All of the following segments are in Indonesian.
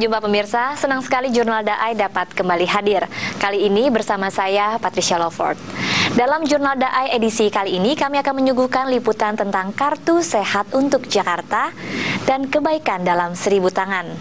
jumpa pemirsa, senang sekali Jurnal Daai dapat kembali hadir. Kali ini bersama saya, Patricia Lawford. Dalam Jurnal Daai edisi kali ini, kami akan menyuguhkan liputan tentang Kartu Sehat untuk Jakarta dan kebaikan dalam 1000 tangan.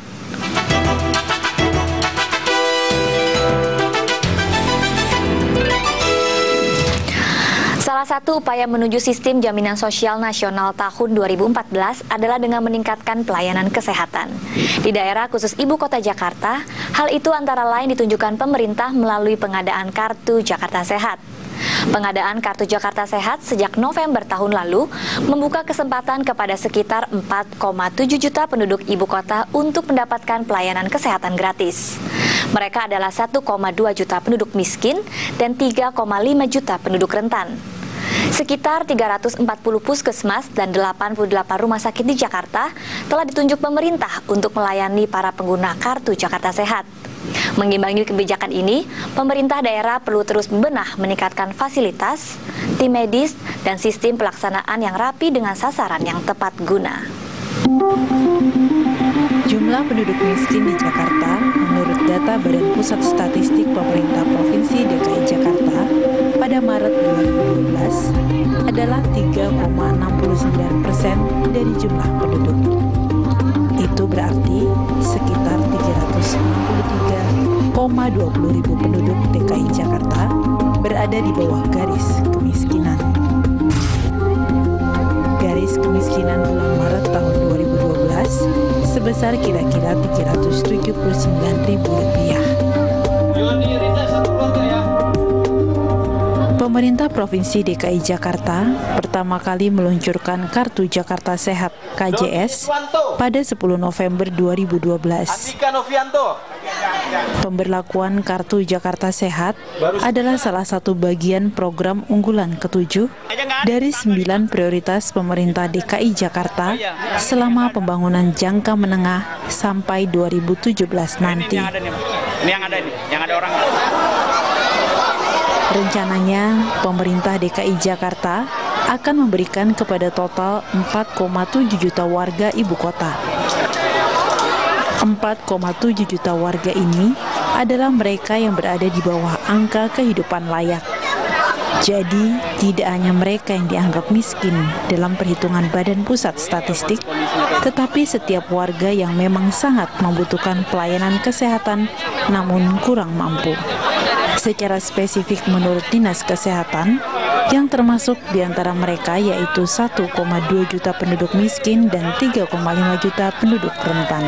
Salah satu upaya menuju sistem jaminan sosial nasional tahun 2014 adalah dengan meningkatkan pelayanan kesehatan. Di daerah khusus Ibu Kota Jakarta, hal itu antara lain ditunjukkan pemerintah melalui pengadaan Kartu Jakarta Sehat. Pengadaan Kartu Jakarta Sehat sejak November tahun lalu membuka kesempatan kepada sekitar 4,7 juta penduduk ibu kota untuk mendapatkan pelayanan kesehatan gratis. Mereka adalah 1,2 juta penduduk miskin dan 3,5 juta penduduk rentan. Sekitar 340 puskesmas dan 88 rumah sakit di Jakarta telah ditunjuk pemerintah untuk melayani para pengguna Kartu Jakarta Sehat. Mengimbangi kebijakan ini, pemerintah daerah perlu terus membenah meningkatkan fasilitas, tim medis, dan sistem pelaksanaan yang rapi dengan sasaran yang tepat guna. Jumlah penduduk miskin di Jakarta menurut data Badan Pusat Statistik Pemerintah Provinsi DKI Jakarta pada Maret 2012 adalah 3,69% dari jumlah penduduk. Itu berarti sekitar 363,20 ribu penduduk DKI Jakarta berada di bawah garis kemiskinan. Garis kemiskinan bulan Maret tahun 2012 sebesar kira-kira Rp379.000. Pemerintah Provinsi DKI Jakarta pertama kali meluncurkan Kartu Jakarta Sehat (KJS) pada 10 November 2012. Pemberlakuan Kartu Jakarta Sehat adalah salah satu bagian program unggulan ke-7 dari 9 prioritas pemerintah DKI Jakarta selama pembangunan jangka menengah sampai 2017 nanti. Rencananya, pemerintah DKI Jakarta akan memberikan kepada total 4,7 juta warga ibu kota. 4,7 juta warga ini adalah mereka yang berada di bawah angka kehidupan layak. Jadi, tidak hanya mereka yang dianggap miskin dalam perhitungan Badan Pusat Statistik, tetapi setiap warga yang memang sangat membutuhkan pelayanan kesehatan namun kurang mampu. Secara spesifik menurut Dinas Kesehatan, yang termasuk di antara mereka yaitu 1,2 juta penduduk miskin dan 3,5 juta penduduk rentan.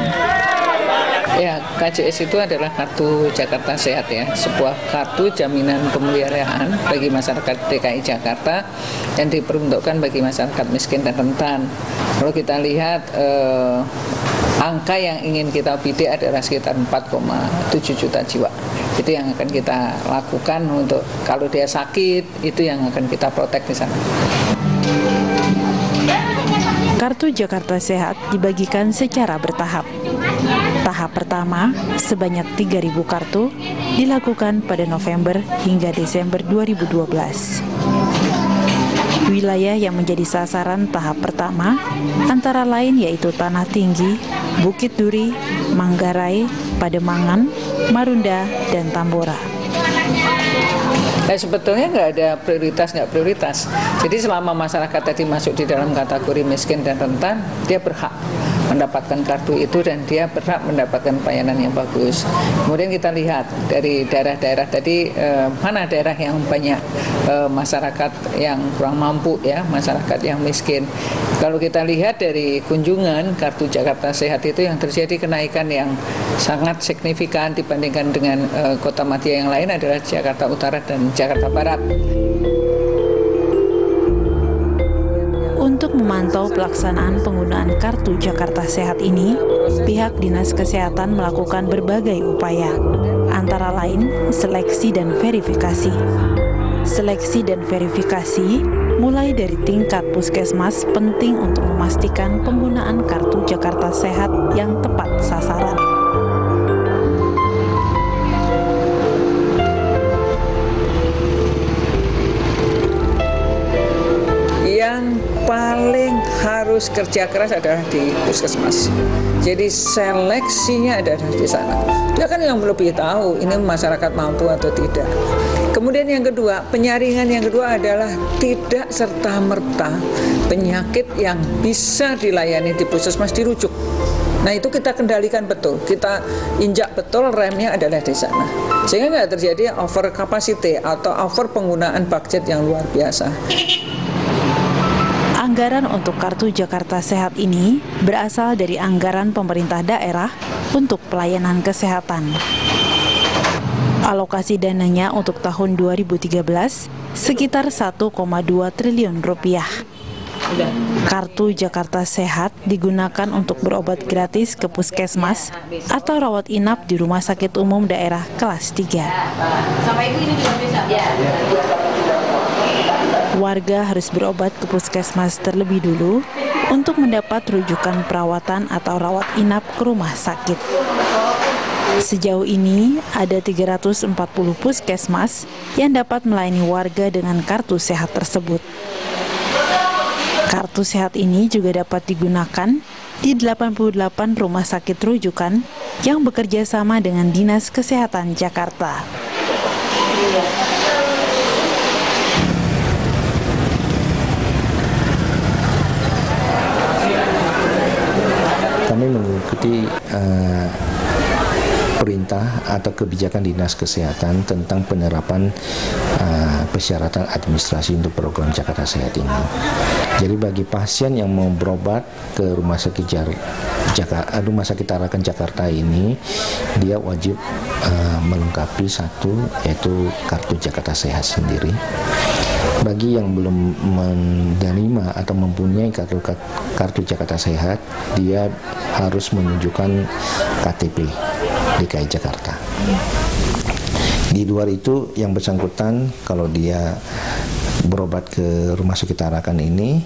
Ya, KJS itu adalah Kartu Jakarta Sehat ya, sebuah kartu jaminan pemeliharaan bagi masyarakat DKI Jakarta yang diperuntukkan bagi masyarakat miskin dan rentan. Kalau kita lihat angka yang ingin kita bidik adalah sekitar 4,7 juta jiwa. Itu yang akan kita lakukan untuk kalau dia sakit, itu yang akan kita protek di sana. Kartu Jakarta Sehat dibagikan secara bertahap. Tahap pertama, sebanyak 3.000 kartu, dilakukan pada November hingga Desember 2012. Wilayah yang menjadi sasaran tahap pertama antara lain yaitu Tanah Tinggi, Bukit Duri, Manggarai, Pademangan, Marunda, dan Tambora. Nah, sebetulnya nggak ada prioritas, nggak prioritas. Jadi selama masyarakat tadi masuk di dalam kategori miskin dan rentan, dia berhak mendapatkan kartu itu dan dia berhak mendapatkan pelayanan yang bagus. Kemudian kita lihat dari daerah-daerah tadi, mana daerah yang banyak masyarakat yang kurang mampu ya, masyarakat yang miskin. Kalau kita lihat dari kunjungan Kartu Jakarta Sehat itu yang terjadi kenaikan yang sangat signifikan dibandingkan dengan kota madya yang lain adalah Jakarta Utara dan Jakarta Barat. Untuk memantau pelaksanaan penggunaan Kartu Jakarta Sehat ini, pihak Dinas Kesehatan melakukan berbagai upaya, antara lain seleksi dan verifikasi. Seleksi dan verifikasi mulai dari tingkat puskesmas penting untuk memastikan penggunaan Kartu Jakarta Sehat yang tepat sasaran. Yang paling harus harus kerja keras adalah di puskesmas. Jadi seleksinya ada di sana. Dia kan yang lebih tahu ini masyarakat mampu atau tidak. Kemudian yang kedua, penyaringan yang kedua adalah tidak serta-merta penyakit yang bisa dilayani di puskesmas dirujuk. Nah itu kita kendalikan betul, kita injak betul remnya adalah di sana. Sehingga nggak terjadi over capacity atau over penggunaan budget yang luar biasa. Anggaran untuk Kartu Jakarta Sehat ini berasal dari anggaran pemerintah daerah untuk pelayanan kesehatan. Alokasi dananya untuk tahun 2013 sekitar 1,2 triliun rupiah. Kartu Jakarta Sehat digunakan untuk berobat gratis ke puskesmas atau rawat inap di rumah sakit umum daerah kelas 3. Warga harus berobat ke puskesmas terlebih dulu untuk mendapat rujukan perawatan atau rawat inap ke rumah sakit. Sejauh ini, ada 340 puskesmas yang dapat melayani warga dengan kartu sehat tersebut. Kartu sehat ini juga dapat digunakan di 88 rumah sakit rujukan yang bekerja sama dengan Dinas Kesehatan Jakarta. Kami mengikuti perintah atau kebijakan Dinas Kesehatan tentang penerapan persyaratan administrasi untuk program Jakarta Sehat ini. Jadi bagi pasien yang mau berobat ke Rumah Sakit Tarakan Jakarta ini, dia wajib melengkapi satu, yaitu kartu Jakarta Sehat sendiri. Bagi yang belum menerima atau mempunyai kartu Jakarta Sehat, dia harus menunjukkan KTP DKI Jakarta. Di luar itu, yang bersangkutan kalau dia berobat ke Rumah Sakit Tarakan ini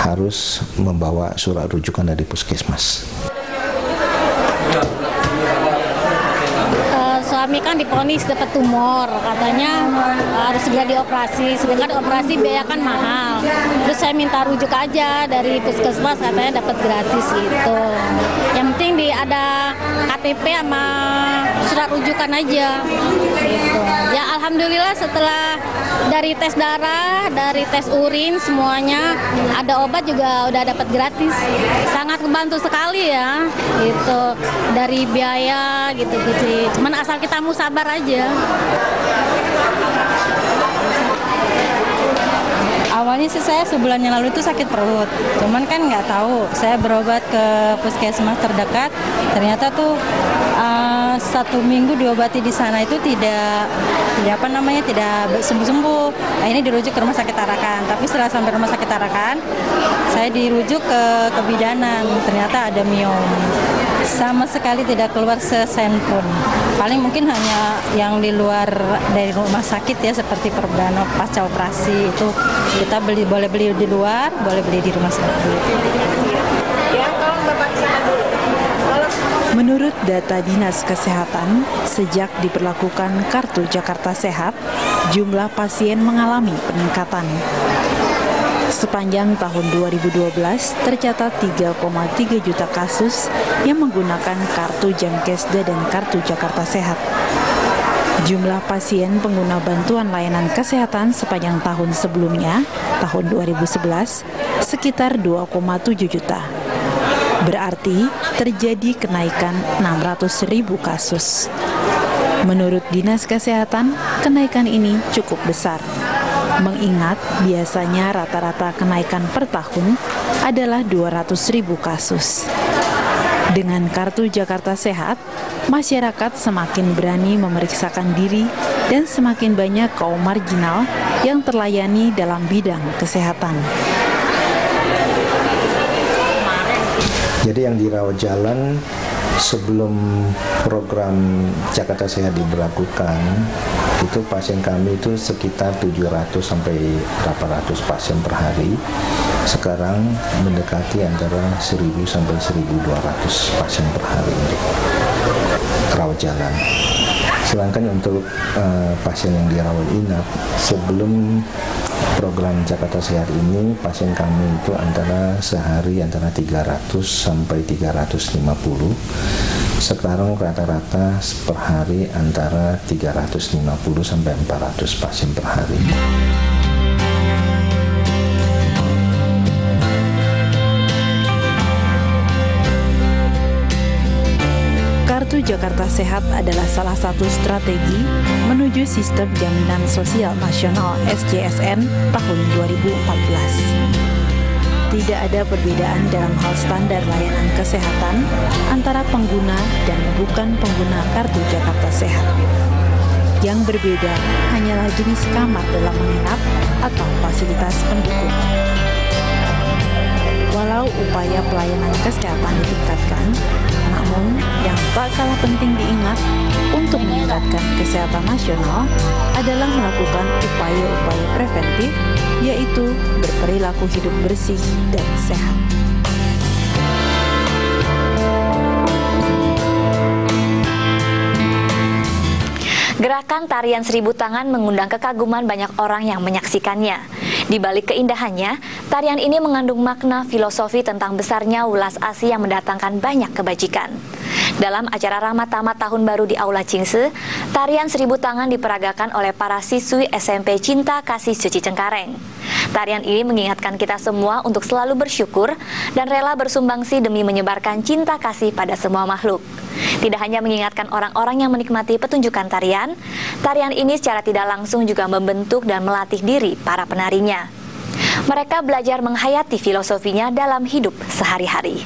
harus membawa surat rujukan dari puskesmas. Suami kan divonis dapat tumor, katanya harus segera dioperasi, sedangkan operasi biaya kan mahal. Terus saya minta rujuk aja dari puskesmas, katanya dapat gratis gitu. Yang penting ada KTP sama surat rujukan aja gitu. Ya alhamdulillah setelah dari tes darah, dari tes urin semuanya ada obat juga udah dapat gratis. Sangat membantu sekali ya gitu, dari biaya gitu-gitu. Cuman asal kita mau sabar aja. Awalnya sih saya sebulan yang lalu itu sakit perut, cuman kan nggak tahu. Saya berobat ke puskesmas terdekat, ternyata tuh 1 minggu diobati di sana itu tidak sembuh-sembuh. Akhirnya dirujuk ke Rumah Sakit Tarakan. Tapi setelah sampai Rumah Sakit Tarakan, saya dirujuk ke kebidanan. Ternyata ada miom. Sama sekali tidak keluar sesen pun. Paling mungkin hanya yang di luar dari rumah sakit ya, seperti perbano pasca operasi itu kita boleh beli di luar, boleh beli di rumah sakit. Menurut data Dinas Kesehatan, sejak diberlakukan Kartu Jakarta Sehat, jumlah pasien mengalami peningkatan. Sepanjang tahun 2012, tercatat 3,3 juta kasus yang menggunakan kartu Jamkesda dan Kartu Jakarta Sehat. Jumlah pasien pengguna bantuan layanan kesehatan sepanjang tahun sebelumnya, tahun 2011, sekitar 2,7 juta. Berarti terjadi kenaikan 600.000 kasus. Menurut Dinas Kesehatan, kenaikan ini cukup besar. Mengingat biasanya rata-rata kenaikan per tahun adalah 200.000 kasus. Dengan Kartu Jakarta Sehat, masyarakat semakin berani memeriksakan diri dan semakin banyak kaum marginal yang terlayani dalam bidang kesehatan. Jadi yang dirawat jalan sebelum program Jakarta Sehat diberlakukan, itu pasien kami itu sekitar 700 sampai 800 pasien per hari. Sekarang mendekati antara 1.000 sampai 1.200 pasien per hari untuk rawat jalan. Sedangkan untuk pasien yang dirawat inap, sebelum program Jakarta Sehat ini pasien kami itu sehari antara 300 sampai 350. Sekarang rata-rata per hari antara 350 sampai 400 pasien per hari. Kartu Jakarta Sehat adalah salah satu strategi menuju Sistem Jaminan Sosial Nasional (SJSN) tahun 2014. Tidak ada perbedaan dalam hal standar layanan kesehatan antara pengguna dan bukan pengguna Kartu Jakarta Sehat. Yang berbeda hanyalah jenis kamar dalam menginap atau fasilitas pendukung. Walau upaya pelayanan kesehatan ditingkatkan, namun yang tak kalah penting diingat untuk meningkatkan kesehatan nasional adalah melakukan upaya-upaya preventif, yaitu berperilaku hidup bersih dan sehat. Gerakan tarian 1000 tangan mengundang kekaguman banyak orang yang menyaksikannya. Di balik keindahannya, tarian ini mengandung makna filosofi tentang besarnya welas asih yang mendatangkan banyak kebajikan. Dalam acara Ramatama Tahun Baru di Aula Cingse, tarian 1000 tangan diperagakan oleh para siswi SMP Cinta Kasih Suci Cengkareng. Tarian ini mengingatkan kita semua untuk selalu bersyukur dan rela bersumbangsi demi menyebarkan cinta kasih pada semua makhluk. Tidak hanya mengingatkan orang-orang yang menikmati pertunjukan tarian, tarian ini secara tidak langsung juga membentuk dan melatih diri para penarinya. Mereka belajar menghayati filosofinya dalam hidup sehari-hari.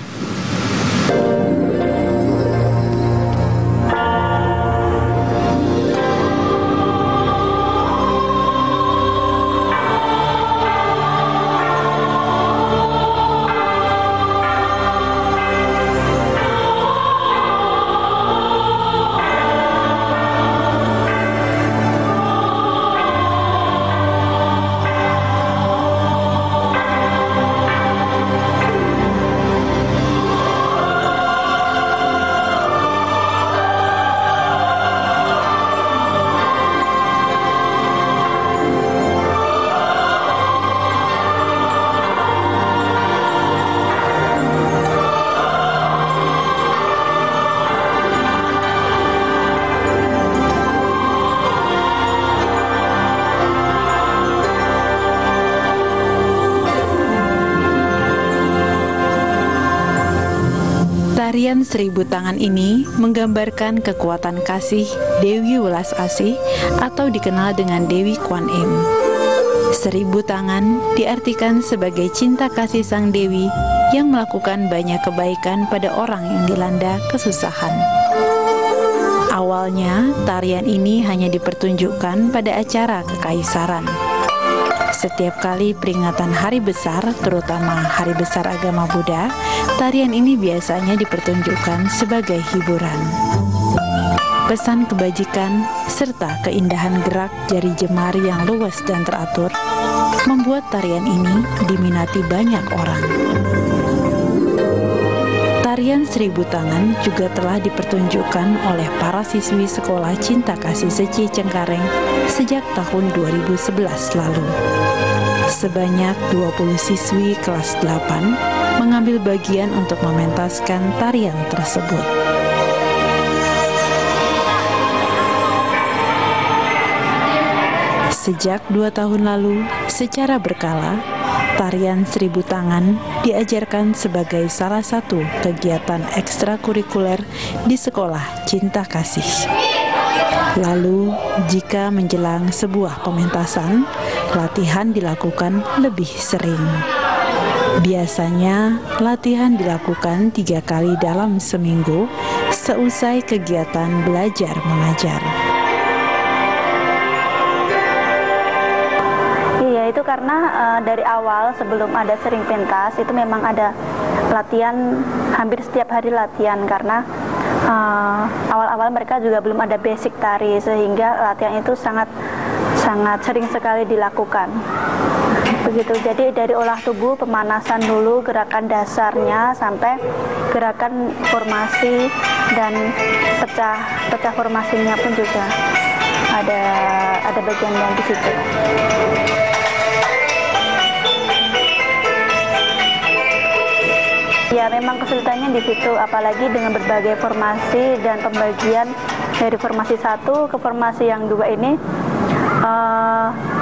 Tarian 1000 tangan ini menggambarkan kekuatan kasih Dewi Welas Asih atau dikenal dengan Dewi Kwan Im. 1000 tangan diartikan sebagai cinta kasih sang Dewi yang melakukan banyak kebaikan pada orang yang dilanda kesusahan. Awalnya, tarian ini hanya dipertunjukkan pada acara kekaisaran. Setiap kali peringatan hari besar, terutama hari besar agama Buddha, tarian ini biasanya dipertunjukkan sebagai hiburan. Pesan kebajikan serta keindahan gerak jari jemari yang luas dan teratur membuat tarian ini diminati banyak orang. Tarian 1000 tangan juga telah dipertunjukkan oleh para siswi Sekolah Cinta Kasih Suci Cengkareng sejak tahun 2011 lalu. Sebanyak 20 siswi kelas 8 mengambil bagian untuk mementaskan tarian tersebut. Sejak 2 tahun lalu, secara berkala, tarian 1000 tangan diajarkan sebagai salah satu kegiatan ekstrakurikuler di Sekolah Cinta Kasih. Lalu, jika menjelang sebuah pementasan, latihan dilakukan lebih sering. Biasanya, latihan dilakukan 3 kali dalam seminggu seusai kegiatan belajar mengajar. Itu karena dari awal sebelum ada sering pentas itu memang ada latihan, hampir setiap hari latihan karena awal-awal mereka juga belum ada basic tari sehingga latihan itu sangat sering sekali dilakukan. Begitu. Jadi dari olah tubuh, pemanasan dulu, gerakan dasarnya sampai gerakan formasi dan pecah formasinya pun juga ada bagian yang di situ. Ya memang kesulitannya di situ, apalagi dengan berbagai formasi dan pembagian dari formasi 1 ke formasi yang 2 ini.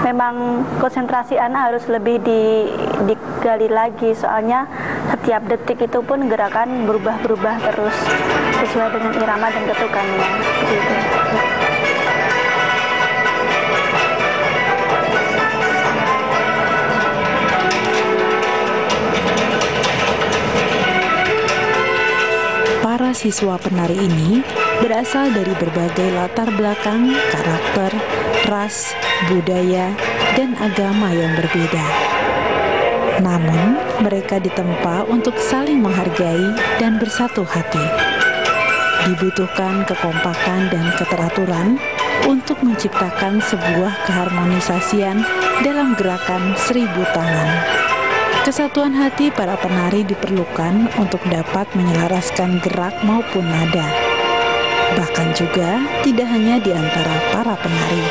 Memang konsentrasi anak harus lebih digali lagi, soalnya setiap detik itu pun gerakan berubah-berubah terus sesuai dengan irama dan ketukannya. Begitu. Para siswa penari ini berasal dari berbagai latar belakang, karakter, ras, budaya, dan agama yang berbeda. Namun, mereka ditempa untuk saling menghargai dan bersatu hati. Dibutuhkan kekompakan dan keteraturan untuk menciptakan sebuah keharmonisasian dalam gerakan 1000 tangan. Kesatuan hati para penari diperlukan untuk dapat menyelaraskan gerak maupun nada. Bahkan juga tidak hanya di antara para penari.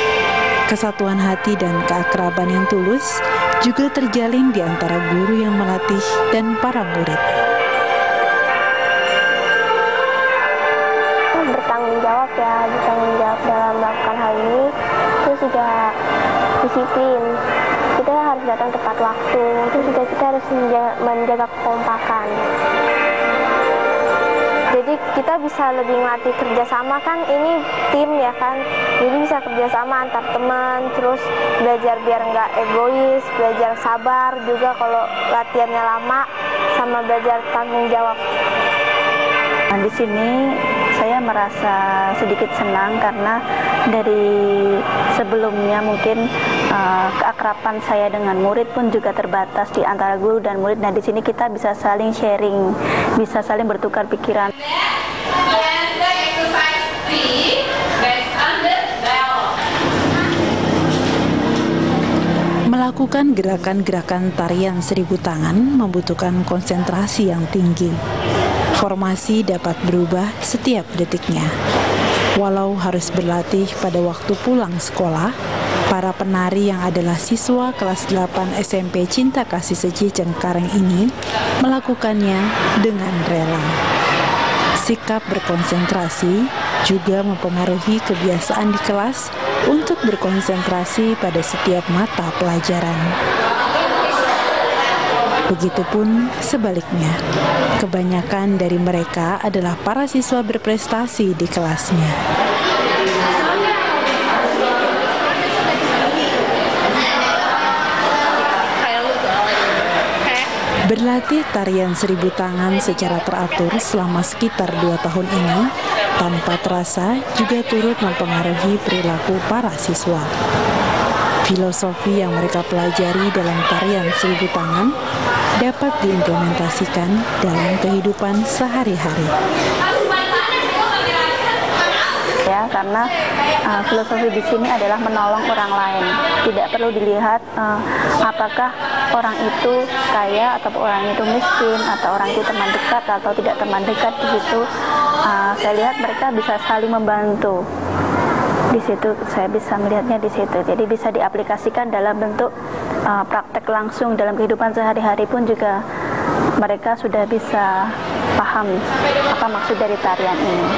Kesatuan hati dan keakraban yang tulus juga terjalin di antara guru yang melatih dan para murid. Bertanggung jawab dalam melakukan hal ini, terus juga disiplin. Kita harus datang tepat waktu, terus juga kita harus menjaga kekompakan. Jadi kita bisa lebih melatih kerjasama, kan ini tim ya kan, jadi bisa kerjasama antar teman, terus belajar biar nggak egois, belajar sabar juga kalau latihannya lama, sama belajar tanggung jawab. Di sini saya merasa sedikit senang karena dari sebelumnya mungkin keakraban saya dengan murid pun juga terbatas di antara guru dan murid. Nah, di sini kita bisa saling sharing, bisa saling bertukar pikiran. Melakukan gerakan-gerakan tarian 1000 tangan membutuhkan konsentrasi yang tinggi. Formasi dapat berubah setiap detiknya. Walau harus berlatih pada waktu pulang sekolah, para penari yang adalah siswa kelas 8 SMP Cinta Kasih Seji Cengkareng ini melakukannya dengan rela. Sikap berkonsentrasi juga mempengaruhi kebiasaan di kelas untuk berkonsentrasi pada setiap mata pelajaran. Begitupun sebaliknya, kebanyakan dari mereka adalah para siswa berprestasi di kelasnya. Berlatih tarian 1000 tangan secara teratur selama sekitar 2 tahun ini, tanpa terasa juga turut mempengaruhi perilaku para siswa. Filosofi yang mereka pelajari dalam tarian 1000 tangan dapat diimplementasikan dalam kehidupan sehari-hari. Ya, karena filosofi di sini adalah menolong orang lain. Tidak perlu dilihat apakah orang itu kaya atau orang itu miskin atau orang itu teman dekat atau tidak teman dekat. Di situ saya lihat mereka bisa saling membantu. Di situ saya bisa melihatnya di situ. Jadi bisa diaplikasikan dalam bentuk praktek langsung dalam kehidupan sehari-hari pun juga mereka sudah bisa paham apa maksud dari tarian ini.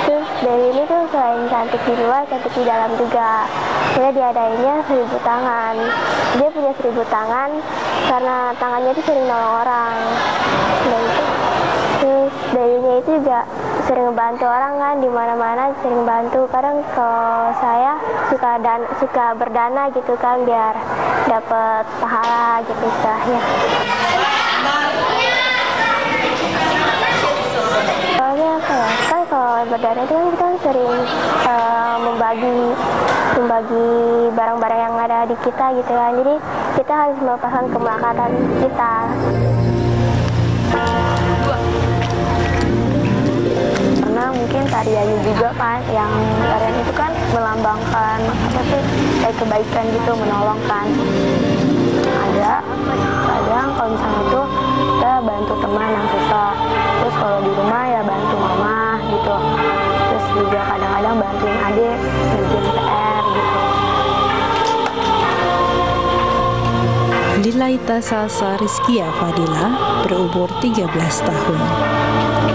Terus dari ini tuh selain cantik di luar, cantik di dalam juga. Dia diadainnya 1000 tangan. Dia punya 1000 tangan karena tangannya itu sering nolong orang. Dan itu. Terus darinya itu juga sering ngebantu orang kan, di mana-mana sering bantu. Kadang kalau saya suka berdana gitu kan biar dapat pahala gitu istilahnya. Soalnya apa ya? Kan kalau berdana itu kan kita sering membagi barang-barang yang ada di kita gitu kan. Jadi kita harus melepaskan kemelekatan kita. Karena mungkin tariannya juga kan, yang tarian itu kan melambangkan apa sih, kayak kebaikan gitu, menolong kan. Ada kadang kalau misalnya itu kita bantu teman yang susah, terus kalau di rumah ya bantu mama gitu, terus juga kadang-kadang bantuin adik ngerjain PR gitu. Dilaita Salsa Rizkia Fadila berumur 13 tahun.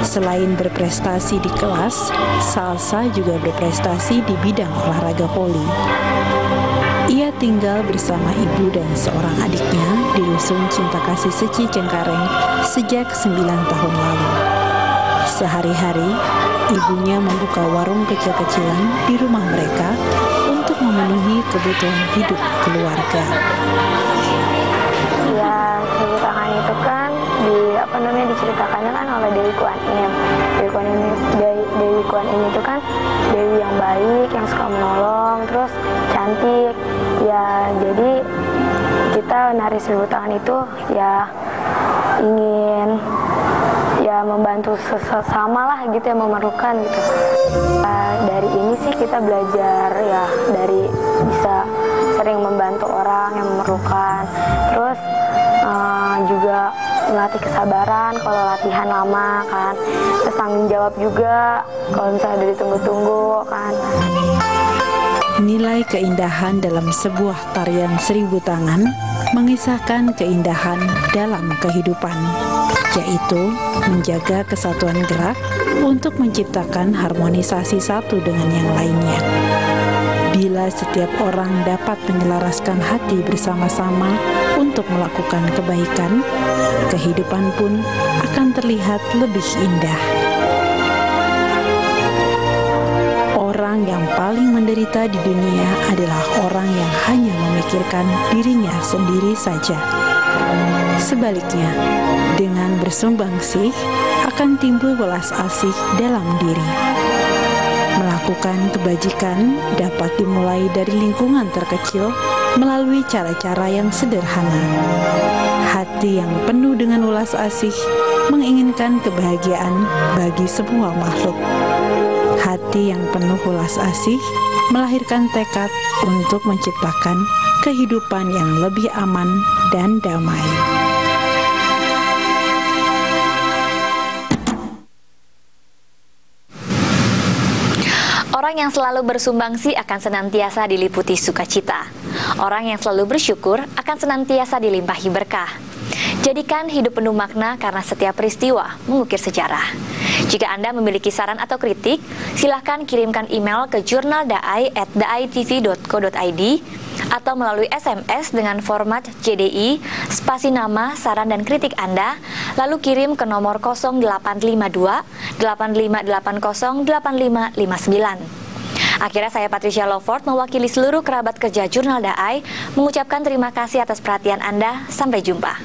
Selain berprestasi di kelas, Salsa juga berprestasi di bidang olahraga voli. Ia tinggal bersama ibu dan seorang adiknya di Dusun Cinta Kasih Seci Cengkareng sejak 9 tahun lalu. Sehari-hari, ibunya membuka warung kecil-kecilan di rumah mereka untuk memenuhi kebutuhan hidup keluarga. Ya, Seribu Tangan itu kan diceritakannya kan oleh Dewi Kuan Im. Dewi Kuan Im itu kan dewi yang baik, yang suka menolong, terus cantik. Ya, jadi kita nari Seribu Tangan itu ya ingin ya membantu sesama lah gitu, yang memerlukan gitu. Dari ini sih kita belajar ya, dari bisa sering membantu orang yang memerlukan, terus juga melatih kesabaran kalau latihan lama kan, terus tanggung jawab juga kalau misalnya udah ditunggu-tunggu kan. Nilai keindahan dalam sebuah tarian Seribu Tangan mengisahkan keindahan dalam kehidupan, yaitu menjaga kesatuan gerak untuk menciptakan harmonisasi satu dengan yang lainnya. Bila setiap orang dapat menyelaraskan hati bersama-sama untuk melakukan kebaikan, kehidupan pun akan terlihat lebih indah. Orang yang paling menderita di dunia adalah orang yang hanya memikirkan dirinya sendiri saja. Sebaliknya, dengan bersumbangsih akan timbul welas asih dalam diri. Melakukan kebajikan dapat dimulai dari lingkungan terkecil melalui cara-cara yang sederhana. Hati yang penuh dengan welas asih menginginkan kebahagiaan bagi semua makhluk. Hati yang penuh welas asih melahirkan tekad untuk menciptakan kehidupan yang lebih aman dan damai. Orang yang selalu bersumbangsi akan senantiasa diliputi sukacita. Orang yang selalu bersyukur akan senantiasa dilimpahi berkah. Jadikan hidup penuh makna karena setiap peristiwa mengukir sejarah. Jika Anda memiliki saran atau kritik, silahkan kirimkan email ke jurnaldai@daitv.co.id atau melalui SMS dengan format JDI, spasi nama, saran dan kritik Anda, lalu kirim ke nomor 0852 8580 8559. Akhirnya saya Patricia Lowford mewakili seluruh kerabat kerja Jurnal Daai mengucapkan terima kasih atas perhatian Anda. Sampai jumpa.